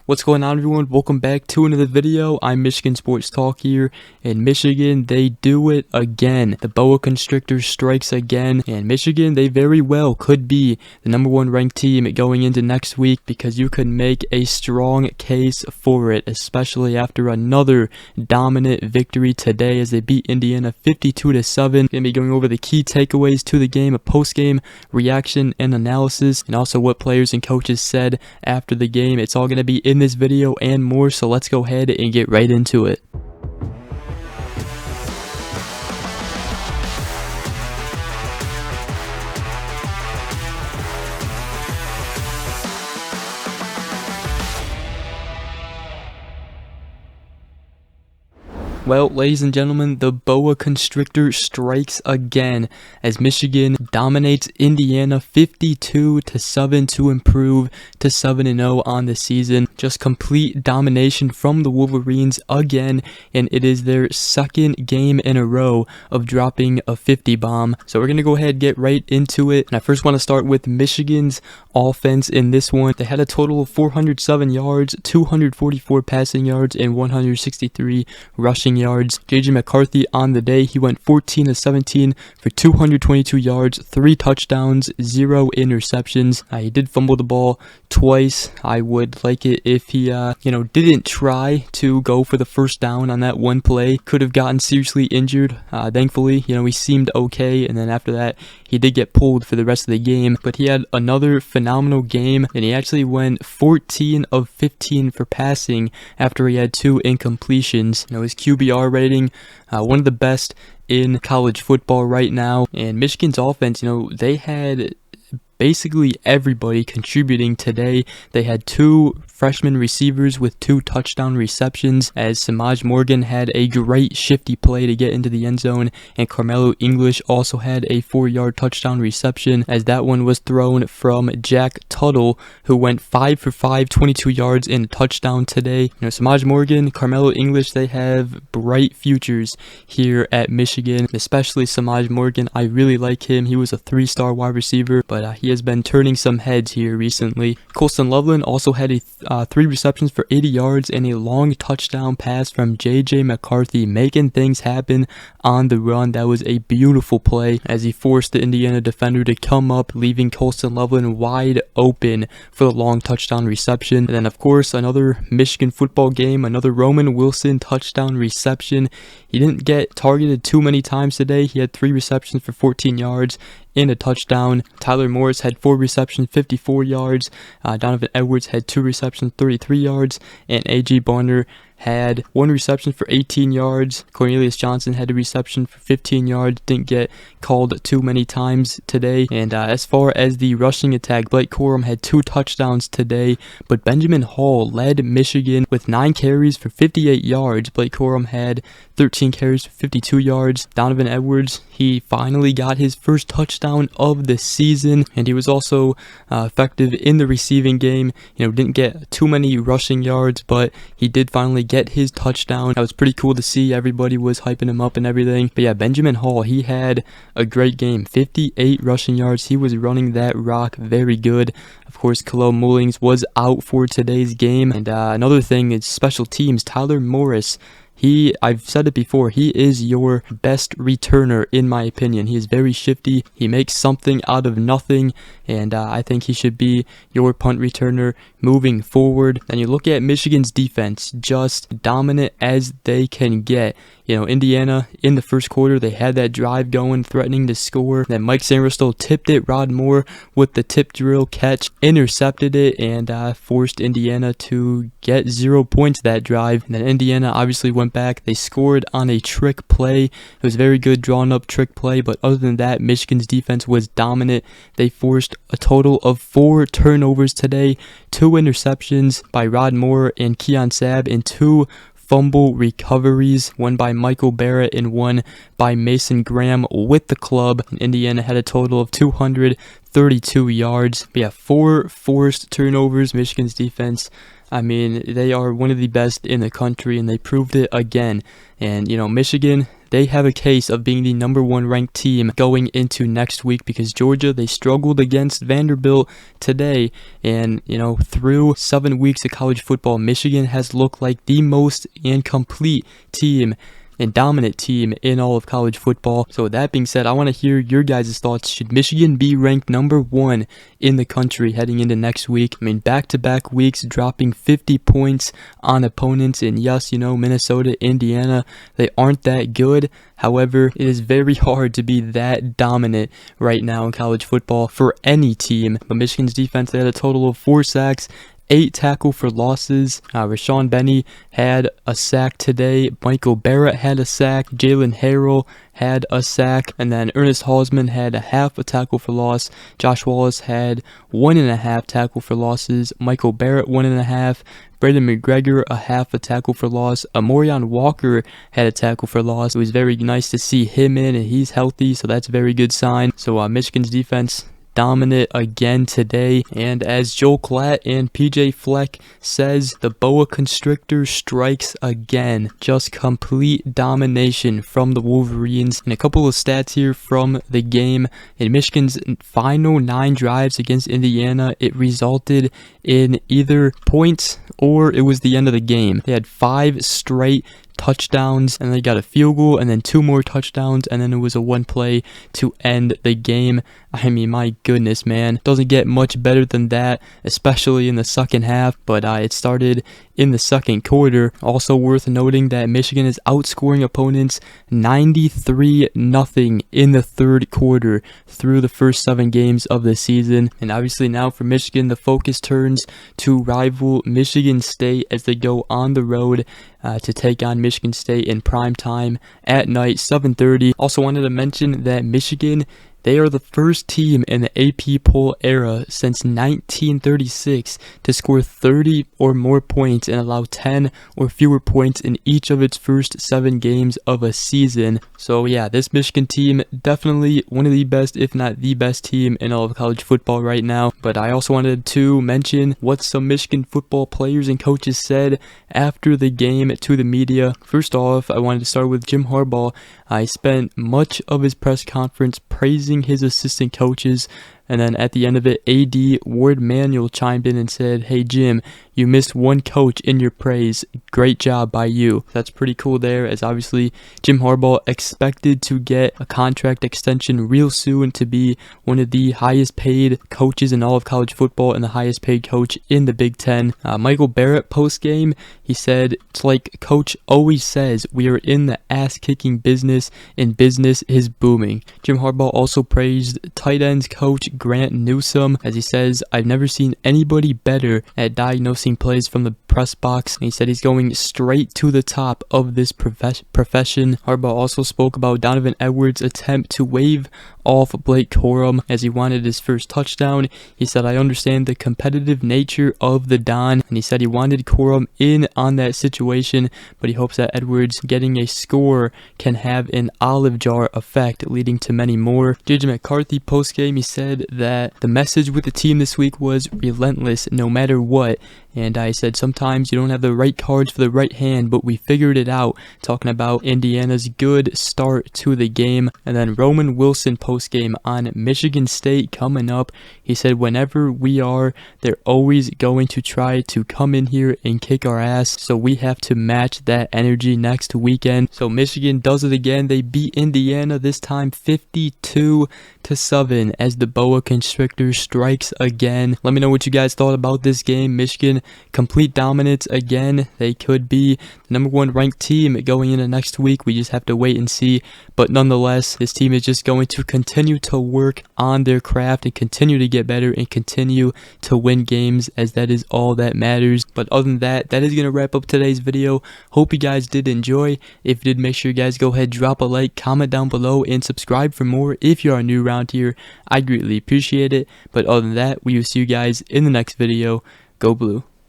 What's going on, everyone? Welcome back to another video. I'm Michigan Sports Talk here. In Michigan, they do it again. The boa constrictor strikes again, and Michigan, they very well could be the #1 ranked team going into next week, because you could make a strong case for it, especially after another dominant victory today as they beat Indiana 52-7. Gonna be going over the key takeaways to the game, a post-game reaction and analysis, and also what players and coaches said after the game. It's all gonna be in this video and more, so let's go ahead and get right into it. Well, ladies and gentlemen, the boa constrictor strikes again as Michigan dominates Indiana 52-7 to improve to 7-0 on the season. Just complete domination from the Wolverines again, and it is their second game in a row of dropping a 50 bomb. So we're going to go ahead and get right into it. And I first want to start with Michigan's offense in this one. They had a total of 407 yards, 244 passing yards, and 163 rushing yards. JJ McCarthy on the day, he went 14-17 for 222 yards, 3 touchdowns, 0 interceptions. He did fumble the ball twice. I would like it if he didn't try to go for the first down on that one play. Could have gotten seriously injured. Thankfully, he seemed okay, and then after that he did get pulled for the rest of the game, but he had another phenomenal game, and he actually went 14 of 15 for passing after he had 2 incompletions. His QBR rating, one of the best in college football right now. And Michigan's offense, they had basically everybody contributing today. They had 2 freshman receivers with 2 touchdown receptions, as Samaj Morgan had a great shifty play to get into the end zone, and Carmelo English also had a 4-yard touchdown reception, as that one was thrown from Jack Tuttle, who went 5 for 5, 22 yards and a touchdown today. Samaj Morgan, Carmelo English, they have bright futures here at Michigan, especially Samaj Morgan. I really like him. He was a 3-star wide receiver, but he has been turning some heads here recently. Colston Loveland also had a 3 receptions for 80 yards and a long touchdown pass from JJ McCarthy, making things happen on the run. That was a beautiful play as he forced the Indiana defender to come up, leaving Colston Loveland wide open for the long touchdown reception. And then, of course, another Michigan football game, another Roman Wilson touchdown reception. He didn't get targeted too many times today. He had 3 receptions for 14 yards and a touchdown. Tyler Morris had 4 receptions, 54 yards. Donovan Edwards had 2 receptions, 33 yards. And A.J. Bonner had 1 reception for 18 yards. Cornelius Johnson had a reception for 15 yards. Didn't get called too many times today. And as far as the rushing attack, Blake Corum had 2 touchdowns today, but Benjamin Hall led Michigan with 9 carries for 58 yards. Blake Corum had 13 carries for 52 yards. Donovan Edwards, he finally got his first touchdown of the season, and he was also effective in the receiving game. Didn't get too many rushing yards, but he did finally get his touchdown. That was pretty cool to see. Everybody was hyping him up and everything. But yeah, Benjamin Hall, he had a great game. 58 rushing yards. He was running that rock very good. Of course, Khalil Mullings was out for today's game. And another thing is special teams. Tyler Morris, I've said it before, he is your best returner in my opinion. He is very shifty. He makes something out of nothing, and I think he should be your punt returner moving forward. And you look at Michigan's defense, just dominant as they can get. Indiana in the first quarter, they had that drive going, threatening to score. Then Mike Sainristil tipped it. Rod Moore with the tip drill catch, intercepted it, and forced Indiana to get 0 points that drive. And then Indiana obviously went back. They scored on a trick play. It was a very good drawn up trick play, but other than that, Michigan's defense was dominant. They forced a total of 4 turnovers today, 2 interceptions by Rod Moore and Keon Sabb, and 2 fumble recoveries, one by Michael Barrett and one by Mason Graham with the club. Indiana had a total of 232 yards. But yeah, 4 forced turnovers. Michigan's defense, I mean, they are one of the best in the country, and they proved it again. And, Michigan, they have a case of being the #1 ranked team going into next week, because Georgia, they struggled against Vanderbilt today. And, through 7 weeks of college football, Michigan has looked like the most and complete team and dominant team in all of college football. So with that being said, I want to hear your guys' thoughts. Should Michigan be ranked #1 in the country heading into next week? I mean, back-to-back weeks dropping 50 points on opponents. And yes, Minnesota, Indiana, they aren't that good. However, it is very hard to be that dominant right now in college football for any team. But Michigan's defense, they had a total of 4 sacks, 8 tackle for losses. Rashawn Benny had a sack today. Michael Barrett had a sack. Jalen Harrell had a sack. And then Ernest Hausman had a half a tackle for loss. Josh Wallace had 1.5 tackle for losses. Michael Barrett 1.5. Braden McGregor a half a tackle for loss. Amorion Walker had a tackle for loss. It was very nice to see him in, and he's healthy, so that's a very good sign. So Michigan's defense dominant again today. And as Joel Klatt and PJ Fleck says, the boa constrictor strikes again. Just complete domination from the Wolverines. And a couple of stats here from the game. In Michigan's final 9 drives against Indiana, it resulted in either points or it was the end of the game. They had 5 straight touchdowns, and they got a field goal, and then 2 more touchdowns, and then it was a 1 play to end the game. I mean, my goodness, man. Doesn't get much better than that, especially in the second half, but it started in the second quarter. Also worth noting that Michigan is outscoring opponents 93-0 in the third quarter through the first 7 games of the season. And obviously now for Michigan, the focus turns to rival Michigan State as they go on the road to take on Michigan State in prime time at night, 7:30. Also wanted to mention that Michigan, they are the first team in the AP poll era since 1936 to score 30 or more points and allow 10 or fewer points in each of its first 7 games of a season. So yeah, this Michigan team, definitely one of the best, if not the best team in all of college football right now. But I also wanted to mention what some Michigan football players and coaches said after the game to the media. First off, I wanted to start with Jim Harbaugh. I spent much of his press conference praising his assistant coaches, and then at the end of it, AD Ward Manuel chimed in and said, "Hey Jim, you missed one coach in your praise. Great job by you." That's pretty cool there, as obviously Jim Harbaugh expected to get a contract extension real soon to be one of the highest paid coaches in all of college football and the highest paid coach in the Big Ten. Michael Barrett post-game, he said, "It's like Coach always says, we are in the ass-kicking business, and business is booming." Jim Harbaugh also praised tight ends coach Grant Newsome, as he says, "I've never seen anybody better at diagnosing plays from the press box." And he said he's going straight to the top of this profession. Harbaugh also spoke about Donovan Edwards' attempt to wave off Blake Corum as he wanted his first touchdown. He said, "I understand the competitive nature of the Don," and he said he wanted Corum in on that situation, but he hopes that Edwards getting a score can have an olive jar effect, leading to many more. JJ McCarthy post-game, he said that the message with the team this week was relentless no matter what. And I said, "Sometimes you don't have the right cards for the right hand, but we figured it out," talking about Indiana's good start to the game. And then Roman Wilson post-game on Michigan State coming up. He said, "Whenever we are, they're always going to try to come in here and kick our ass, so we have to match that energy next weekend." So Michigan does it again. They beat Indiana, this time 52-7, as the boa constrictor strikes again. Let me know what you guys thought about this game. Michigan, complete dominance again. They could be the #1 ranked team going into next week. We just have to wait and see. But nonetheless, this team is just going to continue to work on their craft and continue to get better and continue to win games, as that is all that matters. But other than that, that is going to wrap up today's video. Hope you guys did enjoy. If you did, make sure you guys go ahead, drop a like, comment down below, and subscribe for more if you are new around here. I greatly appreciate it. But other than that, we will see you guys in the next video. Go Blue.